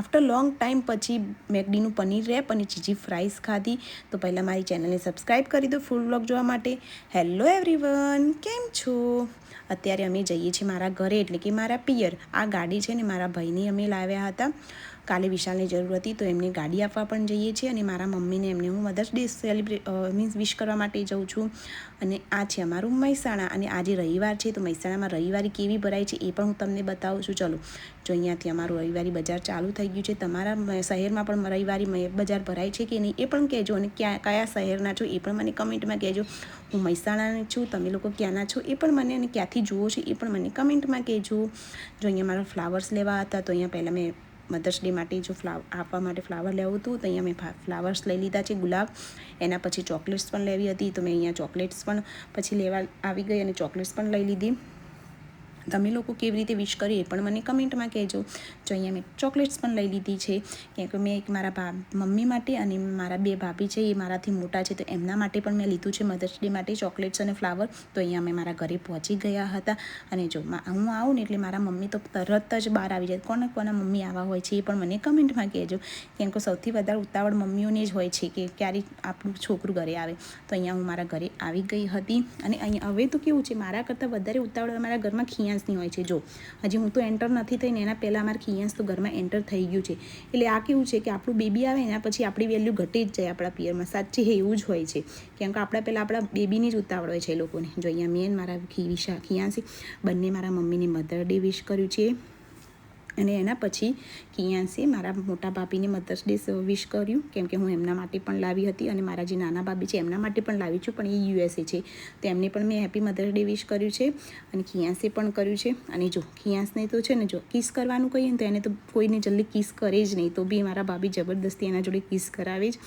After long time પછી મેકડીનું paneer rape અને cheesy fries ખાધી. તો પહેલાં મારી ચેનલને સબસ્ક્રાઈબ કરી દો ફૂલ વ્લોગ જોવા માટે. હેલો એવરીવન, કેમ છો? અત્યારે અમે જઈએ છીએ મારા ઘરે, એટલે કે મારા પિયર. આ ગાડી છે ને મારા ભાઈની અમે લાવ્યા હતા. કાલે વિશાલની જરૂર હતી તો એમને ગાડી આપવા પણ જઈએ છીએ, અને મારા મમ્મીને એમને હું મધર્સ ડે મીન્સ વિશ કરવા માટે જાઉં છું. અને આ છે અમારું મહેસાણા, અને આજે રવિવાર છે તો મહેસાણામાં રવિવારી કેવી ભરાય છે એ પણ હું તમને બતાવું છું. ચલો, જો અહીંયાથી અમારું રવિવારી બજાર ચાલુ થઈ ગયું છે. તમારા શહેરમાં પણ રવિવારી બજાર ભરાય છે કે નહીં એ પણ કહેજો, અને કયા શહેરના છો એ પણ મને કમેન્ટમાં કહેજો. હું મહેસાણાની છું, તમે લોકો ક્યાંના છો એ પણ મને, અને ક્યાંથી જુઓ છો એ પણ મને કમેન્ટમાં કહેજો. જો અહીંયા મારા ફ્લાવર્સ લેવા હતા તો અહીંયા પહેલાં મેં મધર્સ ડે માટે જો આપવા માટે ફ્લાવર લેવું હતું તો અહીંયા મેં ફ્લાવર્સ લઈ લીધા છે, ગુલાબ. એના પછી ચોકલેટ્સ પણ લેવી હતી તો મેં અહીંયા ચોકલેટ્સ પણ પછી લેવા આવી ગઈ, અને ચોકલેટ્સ પણ લઈ લીધી. તમે લોકો કેવી રીતે વિશ કરી એ પણ મને કમેન્ટમાં કહેજો. જો અહીંયા મેં ચોકલેટ્સ પણ લઈ લીધી છે, કેમ કે મેં એક મારા મમ્મી માટે અને મારા બે ભાભી છે એ મારાથી મોટા છે તો એમના માટે પણ મેં લીધું છે મધર્સ ડે માટે ચોકલેટ્સ અને ફ્લાવર. તો અહીંયા અમે મારા ઘરે પહોંચી ગયા હતા, અને જો હું આવું ને એટલે મારા મમ્મી તો તરત જ બહાર આવી જાય. કોના મમ્મી આવા હોય છે એ પણ મને કમેન્ટમાં કહેજો, કેમ કે સૌથી વધારે ઉતાવળ મમ્મીઓને જ હોય છે કે ક્યારે આપણું છોકરું ઘરે આવે. તો અહીંયા હું મારા ઘરે આવી ગઈ હતી, અને અહીંયા હવે તો કેવું છે, મારા કરતાં વધારે ઉતાવળ મારા ઘરમાં ખિયાસની હોય છે. જો હજી હું તો એન્ટર નથી થઈને એના પહેલાં અમારા ખિયાસ તો ઘરમાં એન્ટર થઈ ગયું છે. એટલે આ કેવું છે કે આપણું બેબી આવે એના પછી આપણી વેલ્યુ ઘટી જ જાય આપણા પિયરમાં. સાચી એવું જ હોય છે, કેમ કે આપણા પહેલાં આપણા બેબીની જ ઉતાવળ હોય છે એ લોકોને. જો અહીંયા મેન મારા ખિયાસી બંને મારા મમ્મીને મધર ડે વિશ કર્યું છે, અને એના પછી કિયાન્સે મારા મોટા ભાભીને મધર્સ ડે વિશ કર્યું, કેમ કે હું એમના માટે પણ લાવી હતી, અને મારા જે નાના ભાભી છે એમના માટે પણ લાવી છું, પણ એ USA છે તો એમને પણ મેં હેપી મધર્સ ડે વિશ કર્યું છે, અને કિયાન્સે પણ કર્યું છે. અને જો કિયાન્સને તો છે ને, જો કિસ કરવાનું કહીએ ને તો એને તો કોઈને જલ્દી કિસ કરે જ નહીં, તો બી મારા ભાભી જબરદસ્તી એના જોડે કિસ કરાવે જ.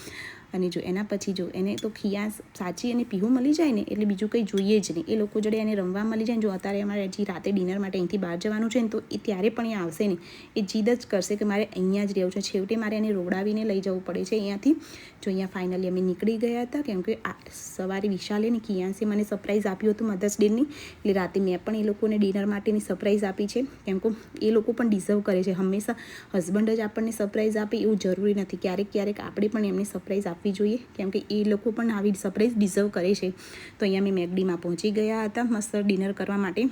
અને જો એના પછી જો એને તો ખિયાસ સાચી અને પીહું મળી જાય ને એટલે બીજું કંઈ જોઈએ જ નહીં. એ લોકો જોડે એને રમવા મળી જાય ને, જો અત્યારે અમારે હજી રાતે ડિનર માટે અહીંથી બહાર જવાનું છે ને તો એ ત્યારે પણ એ આવશે નહીં, એ જીદ જ કરશે કે મારે અહીંયા જ રહેવું છે. છેવટે મારે એને રોડાવીને લઈ જવું પડે છે અહીંયાથી. જો અહીંયા ફાઇનલી અમે નીકળી ગયા હતા, કેમ કે સવારે વિશાલે ને કિયાન્સે મને સરપ્રાઈઝ આપ્યું હતું મધર્સ ડેની, એટલે રાતે મેં પણ એ લોકોને ડિનર માટેની સરપ્રાઈઝ આપી છે, કેમ કે એ લોકો પણ ડિઝર્વ કરે છે. હંમેશા હસબન્ડ જ આપણને સરપ્રાઈઝ આપે એવું જરૂરી નથી, ક્યારેક આપણે પણ એમને સરપ્રાઈઝ આપવી જોઈએ, કેમ કે એ લોકો પણ આવી સરપ્રાઈઝ ડિઝર્વ કરે છે. તો અહીંયા મેં મેકડીમાં પહોંચી ગયા હતા મસ્ત ડિનર કરવા માટે.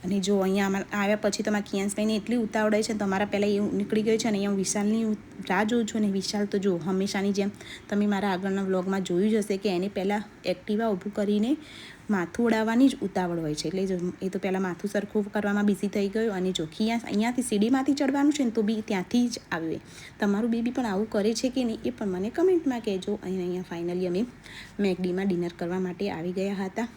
અને જો અહીંયા આવ્યા પછી તમારા કિયાન્સભાઈને એટલી ઉતાવળે છે, તમારા પહેલાં એવું નીકળી ગયું છે, અને અહીંયા હું વિશાલની રાહ જોઉં છું. અને વિશાલ તો જો હંમેશાની જેમ તમે મારા આગળના વ્લોગમાં જોયું જ હશે કે એને પહેલાં એક્ટિવા ઊભું કરીને માથું ઉડાવવાની જ ઉતાવળ હોય છે. એટલે જો એ તો પહેલાં માથું સરખું કરવામાં બિઝી થઈ ગયો, અને જો ખિયાસ અહીંયાથી સીડીમાંથી ચડવાનું છે ને તો બી ત્યાંથી જ આવે. તમારું બેબી પણ આવું કરે છે કે નહીં એ પણ મને કમેન્ટમાં કહેજો. અહીંયા ફાઇનલી અમે મેકડીમાં ડિનર કરવા માટે આવી ગયા હતા.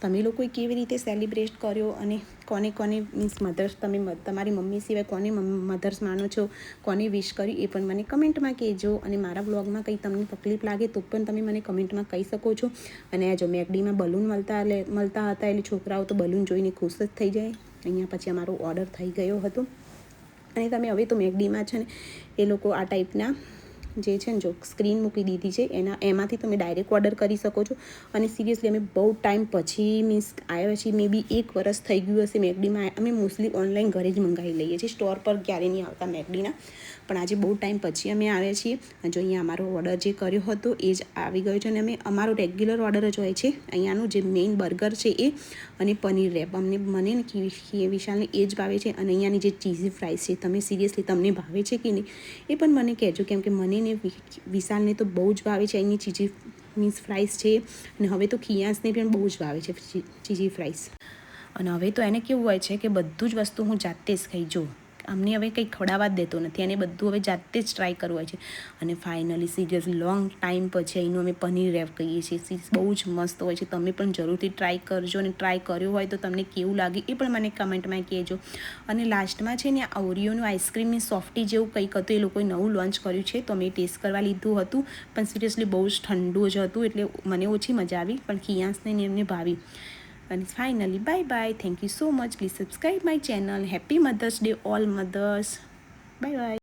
તમે લોકોએ કેવી રીતે સેલિબ્રેટ કર્યો, અને કોને મીન્સ મધર્સ, તમે તમારી મમ્મી સિવાય કોને મધર્સ માનો છો, કોને વિશ કરી એ પણ મને કમેન્ટમાં કહેજો. અને મારા વ્લોગમાં કંઈ તમને તકલીફ લાગે તો પણ તમે મને કમેન્ટમાં કહી શકો છો. અને જો મેકડીમાં બલૂન મળતા હતા એટલે છોકરાઓ તો બલૂન જોઈને ખુશ જ થઈ જાય. અહીંયા પછી અમારો ઓર્ડર થઈ ગયો હતો, અને તમે હવે તો મેકડીમાં છે ને એ લોકો આ ટાઈપના જે છે ને જો સ્ક્રીન મૂકી દીધી છે, એમાંથી તમે ડાયરેક્ટ ઓર્ડર કરી શકો છો. અને સિરિયસલી અમે બહુ ટાઈમ પછી મીન્સ આવ્યા છીએ, મે બી 1 વર્ષ થઈ ગયું હશે મેકડીમાં. અમે મોસ્ટલી ઓનલાઈન ઘરે જ મંગાવી લઈએ છીએ, સ્ટોર પર ક્યારે નહીં આવતા મેકડીના, પણ આજે બહુ ટાઈમ પછી અમે આવ્યા છીએ. જો અહીંયા અમારો ઓર્ડર જે કર્યો હતો એ જ આવી ગયો છે, અને અમારો રેગ્યુલર ઓર્ડર જ હોય છે. અહીંયાનું જે મેઇન બર્ગર છે એ, અને પનીર રેપ મને ને વિશાલને એ જ ભાવે છે. અને અહીંયાની જે ચીઝી ફ્રાઈસ છે, તમે સિરિયસલી તમને ભાવે છે કે નહીં એ પણ મને કહેજો, કેમ કે મને ને વિશાલને તો બહુ જ ભાવે છે અહીંની ચીઝી મીન્સ ફ્રાઈસ છે. અને હવે તો ખિયાસને પણ બહુ જ ભાવે છે ચીઝી ફ્રાઈસ. અને હવે તો એને કેવું હોય છે કે બધું જ વસ્તુ હું જાતે જ ખાઈ જોઉં, અમને હવે કંઈ ખવડાવવા જ દેતો નથી, અને બધું હવે જાતે જ ટ્રાય કરવું હોય છે. અને ફાઇનલી સિરિયસલી લોંગ ટાઈમ પછી અહીંનું અમે પનીર રેપ કહીએ છીએ, બહુ જ મસ્ત હોય છે. તમે પણ જરૂરથી ટ્રાય કરજો, અને ટ્રાય કર્યો હોય તો તમને કેવું લાગે એ પણ મને કમેન્ટમાં કહેજો. અને લાસ્ટમાં છે ને આ ઓરિયોનું આઈસ્ક્રીમની સોફ્ટી જેવું કંઈક હતું, એ લોકોએ નવું લોન્ચ કર્યું છે, તો મેં ટેસ્ટ કરવા લીધું હતું, પણ સિરિયસલી બહુ જ ઠંડુ જ હતું, એટલે મને ઓછી મજા આવી, પણ ખિયાસને એમને ભાવી. And finally, bye bye. Thank you so much. Please subscribe my channel. Happy Mother's Day, all mothers. Bye bye.